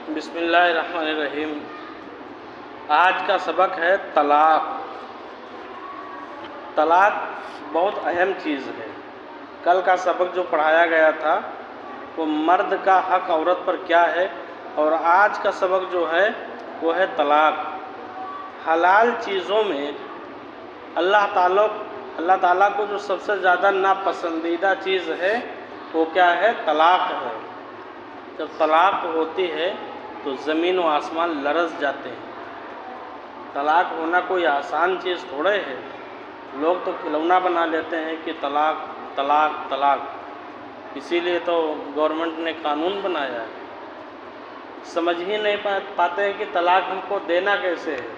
بسم اللہ الرحمن الرحیم۔ آج کا سبق ہے طلاق۔ طلاق بہت اہم چیز ہے۔ کل کا سبق جو پڑھایا گیا تھا وہ مرد کا حق عورت پر کیا ہے، اور آج کا سبق جو ہے وہ ہے طلاق۔ حلال چیزوں میں اللہ تعالیٰ کو جو سب سے زیادہ ناپسندیدہ چیز ہے وہ کیا ہے؟ طلاق ہے۔ جب طلاق ہوتی ہے تو زمین و آسمان لرز جاتے ہیں۔ طلاق ہونا کوئی آسان چیز تھوڑے ہے۔ لوگ تو کھلونا بنا لیتے ہیں کہ طلاق طلاق طلاق، اسی لیے تو گورنمنٹ نے قانون بنایا ہے۔ سمجھ ہی نہیں پاتے ہیں کہ طلاق ہم کو دینا کیسے ہے۔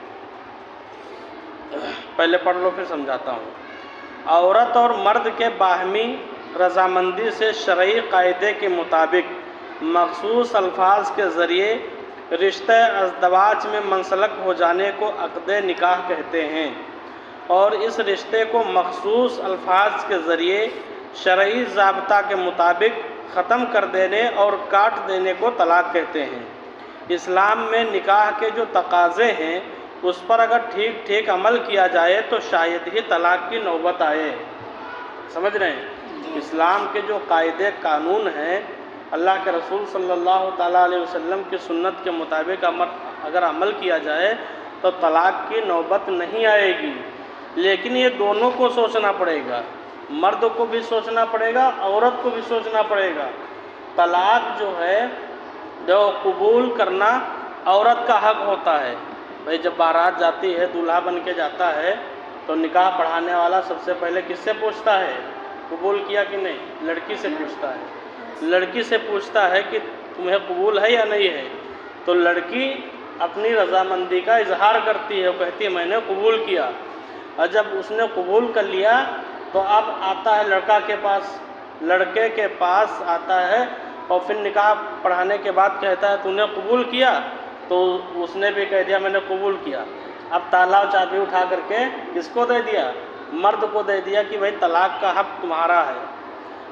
پہلے پڑھ لو پھر سمجھاتا ہوں۔ عورت اور مرد کے باہمی رضامندی سے شرعی قاعدے کے مطابق مخصوص الفاظ کے ذریعے رشتہ ازدواج میں منسلک ہو جانے کو عقد نکاح کہتے ہیں، اور اس رشتے کو مخصوص الفاظ کے ذریعے شرعی ضابطہ کے مطابق ختم کر دینے اور کاٹ دینے کو طلاق کہتے ہیں۔ اسلام میں نکاح کے جو تقاضے ہیں اس پر اگر ٹھیک ٹھیک عمل کیا جائے تو شاید ہی طلاق کی نوبت آئے۔ سمجھ رہے ہیں؟ اسلام کے جو قاعدے قانون ہیں، اللہ کے رسول صلی اللہ تعالیٰ علیہ وسلم کی سنت کے مطابق اگر عمل کیا جائے تو طلاق کی نوبت نہیں آئے گی۔ لیکن یہ دونوں کو سوچنا پڑے گا، مرد کو بھی سوچنا پڑے گا، عورت کو بھی سوچنا پڑے گا۔ طلاق جو ہے جو قبول کرنا عورت کا حق ہوتا ہے۔ بھئی جب بارات جاتی ہے، دولہا بن کے جاتا ہے تو نکاح پڑھانے والا سب سے پہلے کس سے پوچھتا ہے؟ قبول کیا کہ نہیں؟ لڑکی سے پوچھتا ہے۔ لڑکی سے پوچھتا ہے کہ تمہیں قبول ہے یا نہیں ہے، تو لڑکی اپنی رضامندی کا اظہار کرتی ہے، وہ کہتی ہے میں نے قبول کیا۔ اور جب اس نے قبول کر لیا تو اب آتا ہے لڑکے کے پاس آتا ہے، اور پھر نکاح پڑھانے کے بعد کہتا ہے تو نے قبول کیا؟ تو اس نے بھی کہہ دیا میں نے قبول کیا۔ اب تالا و چابی اٹھا کر کے کس کو دے دیا؟ مرد کو دے دیا کہ بھئی طلاق کا حق تمہارا ہے۔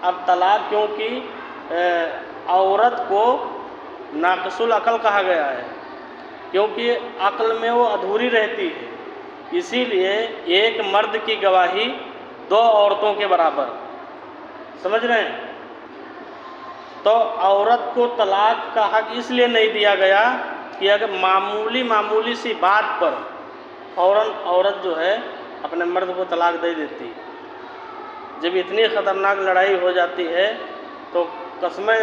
اب طلاق کیونکہ عورت کو ناقص العقل کہا گیا ہے، کیونکہ عقل میں وہ ادھوری رہتی ہے، اسی لیے ایک مرد کی گواہی دو عورتوں کے برابر۔ سمجھ رہے ہیں؟ تو عورت کو طلاق کا حق اس لیے نہیں دیا گیا کہ اگر معمولی سی بات پر فوراً عورت جو ہے اپنے مرد کو طلاق دے دیتی۔ جب اتنی خطرناک لڑائی ہو جاتی ہے تو قسمیں